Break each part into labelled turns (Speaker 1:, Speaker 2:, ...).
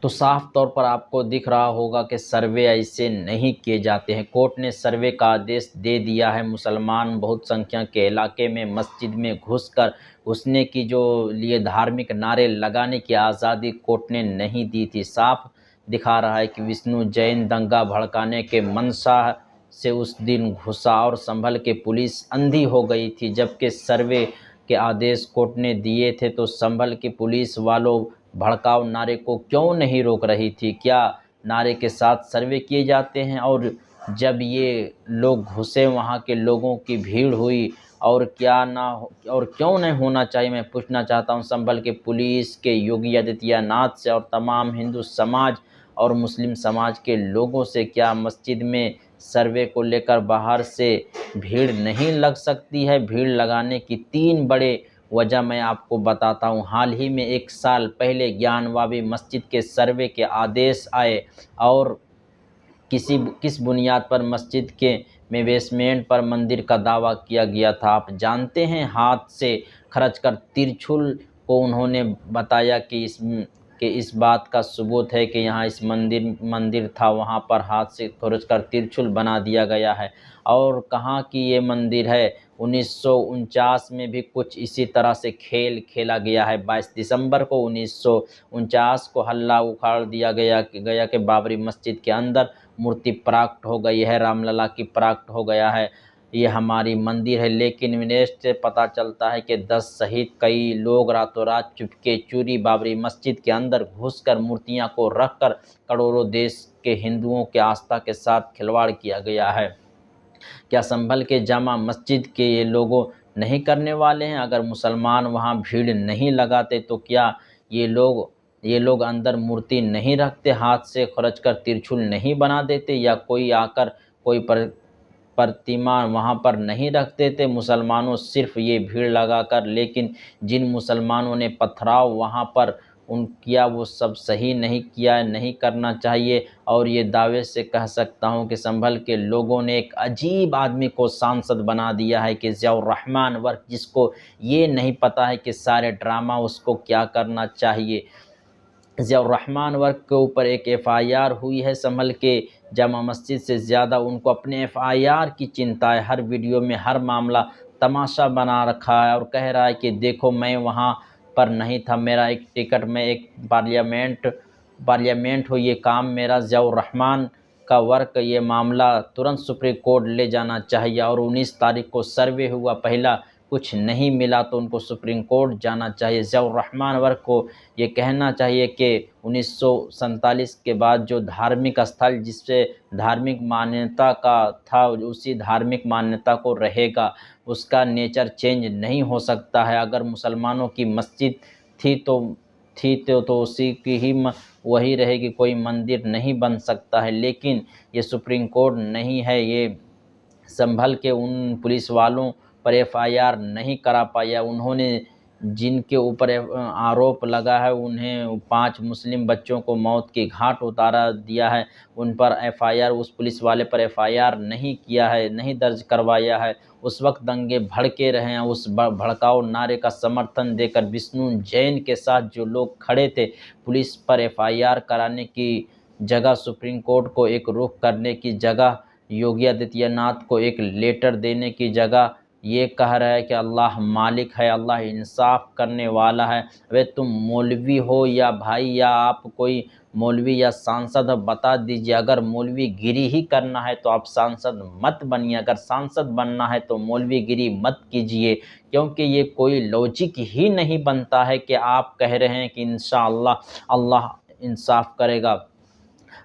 Speaker 1: तो साफ तौर पर आपको दिख रहा होगा कि सर्वे ऐसे नहीं किए जाते हैं। कोर्ट ने सर्वे का आदेश दे दिया है। मुसलमान बहुसंख्यक के इलाके में मस्जिद में घुसने की जो लिए धार्मिक नारे लगाने की आज़ादी कोर्ट ने नहीं दी थी। साफ दिखा रहा है कि विष्णु जैन दंगा भड़काने के मंशा से उस दिन घुसा और संभल के पुलिस अंधी हो गई थी। जबकि सर्वे के आदेश कोर्ट ने दिए थे तो संभल के पुलिस वालों भड़काऊ नारे को क्यों नहीं रोक रही थी? क्या नारे के साथ सर्वे किए जाते हैं? और जब ये लोग घुसे वहाँ के लोगों की भीड़ हुई और क्या ना और क्यों नहीं होना चाहिए? मैं पूछना चाहता हूँ संभल के पुलिस के योगी आदित्यनाथ से और तमाम हिंदू समाज और मुस्लिम समाज के लोगों से, क्या मस्जिद में सर्वे को लेकर बाहर से भीड़ नहीं लग सकती है? भीड़ लगाने की 3 बड़े वजह मैं आपको बताता हूँ। हाल ही में 1 साल पहले ज्ञानवापी मस्जिद के सर्वे के आदेश आए और किस बुनियाद पर मस्जिद के में बेसमेंट पर मंदिर का दावा किया गया था आप जानते हैं? हाथ से खर्च कर तिरछुल को उन्होंने बताया कि इस बात का सबूत है कि यहाँ इस मंदिर था, वहाँ पर हाथ से खर्च कर तिरछुल बना दिया गया है। और कहाँ की ये मंदिर है? 1949 में भी कुछ इसी तरह से खेल खेला गया है। 22 दिसंबर को 1949 को हल्ला उखाड़ दिया गया कि बाबरी मस्जिद के अंदर मूर्ति प्राप्त हो गई है, रामलला की प्राप्त हो गया है, ये हमारी मंदिर है। लेकिन विनेश से पता चलता है कि 10 सहित कई लोग रातों रात चुपके चोरी बाबरी मस्जिद के अंदर घुसकर मूर्तियां को रखकर करोड़ों देश के हिंदुओं के आस्था के साथ खिलवाड़ किया गया है। क्या संभल के जामा मस्जिद के ये लोगों नहीं करने वाले हैं? अगर मुसलमान वहाँ भीड़ नहीं लगाते तो क्या ये लोग अंदर मूर्ति नहीं रखते, हाथ से खर्च कर तिरछुल नहीं बना देते, या कोई आकर कोई प्रतिमा वहाँ पर नहीं रखते थे? मुसलमानों सिर्फ ये भीड़ लगाकर, लेकिन जिन मुसलमानों ने पथराव वहाँ पर किया वो सब सही नहीं किया, नहीं करना चाहिए। और ये दावे से कह सकता हूँ कि संभल के लोगों ने एक अजीब आदमी को सांसद बना दिया है कि ज़ियाउर रहमान वर्क, जिसको ये नहीं पता है कि सारे ड्रामा उसको क्या करना चाहिए। ज़ियाउर रहमान वर्क के ऊपर एक एफ़आईआर हुई है संभल के जामा मस्जिद से ज़्यादा उनको अपने एफ़आईआर की चिंता है। हर वीडियो में हर मामला तमाशा बना रखा है और कह रहा है कि देखो मैं वहाँ पर नहीं था, मेरा एक टिकट में एक पार्लियामेंट हो, ये काम मेरा। ज़ियाउर रहमान का वर्क, ये मामला तुरंत सुप्रीम कोर्ट ले जाना चाहिए। और 19 तारीख को सर्वे हुआ, पहला कुछ नहीं मिला तो उनको सुप्रीम कोर्ट जाना चाहिए। ज़ियाउर रहमान वर्क को ये कहना चाहिए कि 1947 के बाद जो धार्मिक स्थल जिससे धार्मिक मान्यता का था उसी धार्मिक मान्यता को रहेगा, उसका नेचर चेंज नहीं हो सकता है। अगर मुसलमानों की मस्जिद थी तो उसी की ही वही रहेगी, कोई मंदिर नहीं बन सकता है। लेकिन ये सुप्रीम कोर्ट नहीं है, ये संभल के उन पुलिस वालों पर एफआईआर नहीं करा पाया। उन्होंने जिनके ऊपर आरोप लगा है उन्हें 5 मुस्लिम बच्चों को मौत की घाट उतारा दिया है, उन पर एफआईआर, उस पुलिस वाले पर एफआईआर नहीं किया है, नहीं दर्ज करवाया है। उस वक्त दंगे भड़के रहे हैं, उस भड़काऊ नारे का समर्थन देकर विष्णु जैन के साथ जो लोग खड़े थे, पुलिस पर एफआईआर कराने की जगह, सुप्रीम कोर्ट को एक रुख करने की जगह, योगी आदित्यनाथ को एक लेटर देने की जगह ये कह रहा है कि अल्लाह मालिक है, अल्लाह इंसाफ करने वाला है। अबे तुम मौलवी हो या भाई, या आप कोई मौलवी या सांसद हो, बता दीजिए। अगर मौलवी गिरी ही करना है तो आप सांसद मत बनिए, अगर सांसद बनना है तो मौलवी गिरी मत कीजिए, क्योंकि ये कोई लॉजिक ही नहीं बनता है कि आप कह रहे हैं कि इंशाअल्लाह अल्लाह इंसाफ करेगा।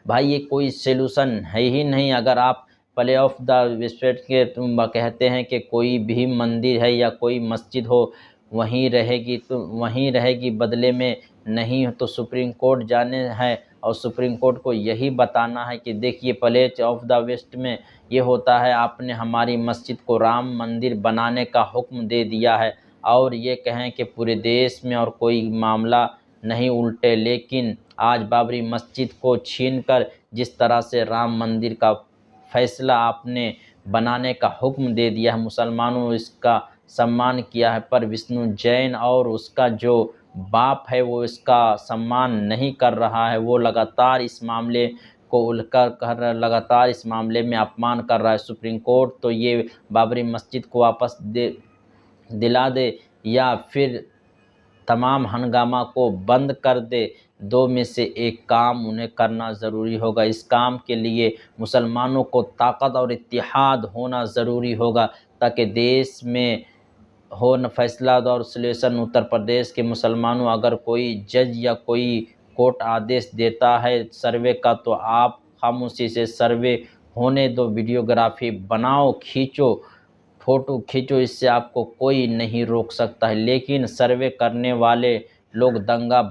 Speaker 1: भाई ये कोई सॉल्यूशन है ही नहीं। अगर आप प्ले ऑफ द विस्पेट के तुम कहते हैं कि कोई भी मंदिर है या कोई मस्जिद हो वहीं रहेगी तो वहीं रहेगी, बदले में नहीं तो सुप्रीम कोर्ट जाने हैं और सुप्रीम कोर्ट को यही बताना है कि देखिए प्ले ऑफ द वेस्ट में ये होता है, आपने हमारी मस्जिद को राम मंदिर बनाने का हुक्म दे दिया है और ये कहें कि पूरे देश में और कोई मामला नहीं उल्टे। लेकिन आज बाबरी मस्जिद को छीनकर जिस तरह से राम मंदिर का फैसला आपने बनाने का हुक्म दे दिया है, मुसलमानों इसका सम्मान किया है, पर विष्णु जैन और उसका जो बाप है वो इसका सम्मान नहीं कर रहा है, वो लगातार इस मामले को उलकर कर लगातार इस मामले में अपमान कर रहा है। सुप्रीम कोर्ट तो ये बाबरी मस्जिद को वापस दिला दे या फिर तमाम हंगामा को बंद कर दे, दो में से एक काम उन्हें करना ज़रूरी होगा। इस काम के लिए मुसलमानों को ताकत और इत्तेहाद होना ज़रूरी होगा, ताकि देश में हो न फैसला और सॉल्यूशन। उत्तर प्रदेश के मुसलमानों, अगर कोई जज या कोई कोर्ट आदेश देता है सर्वे का, तो आप खामोशी से सर्वे होने दो, वीडियोग्राफी बनाओ, खींचो, फ़ोटो खींचो, इससे आपको कोई नहीं रोक सकता है। लेकिन सर्वे करने वाले लोग दंगा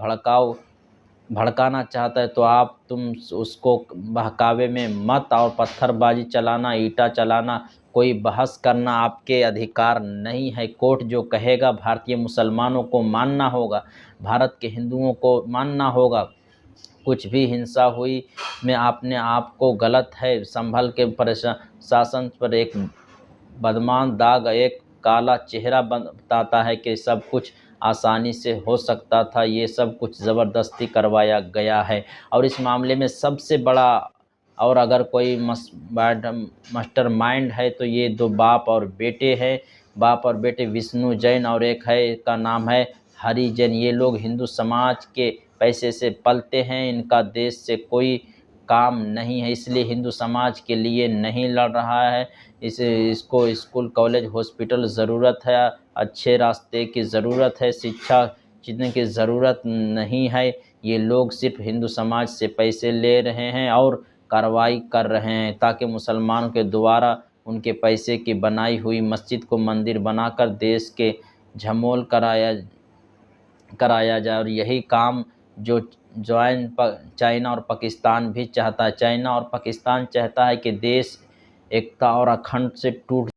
Speaker 1: भड़काना चाहता है तो तुम उसको बहकावे में मत आओ। पत्थरबाजी चलाना, ईंटा चलाना, कोई बहस करना आपके अधिकार नहीं है। कोर्ट जो कहेगा भारतीय मुसलमानों को मानना होगा, भारत के हिंदुओं को मानना होगा। कुछ भी हिंसा हुई में आपने आपको गलत है, संभल के प्रशासन पर एक बदमान दाग, एक काला चेहरा बताता है कि सब कुछ आसानी से हो सकता था, ये सब कुछ ज़बरदस्ती करवाया गया है। और इस मामले में सबसे बड़ा, और अगर कोई मास्टर माइंड है तो ये दो बाप और बेटे हैं। बाप और बेटे विष्णु जैन और एक है का नाम है हरि जैन। ये लोग हिंदू समाज के पैसे से पलते हैं, इनका देश से कोई काम नहीं है, इसलिए हिंदू समाज के लिए नहीं लड़ रहा है। इसको स्कूल, कॉलेज, हॉस्पिटल ज़रूरत है, अच्छे रास्ते की ज़रूरत है, शिक्षा चीज़ों की ज़रूरत नहीं है। ये लोग सिर्फ हिंदू समाज से पैसे ले रहे हैं और कार्रवाई कर रहे हैं, ताकि मुसलमानों के द्वारा उनके पैसे की बनाई हुई मस्जिद को मंदिर बनाकर देश के झमोल कराया जाए। और यही काम जो चाइना और पाकिस्तान भी चाहता है। चाइना और पाकिस्तान चाहता है कि देश एकता और अखंड से टूट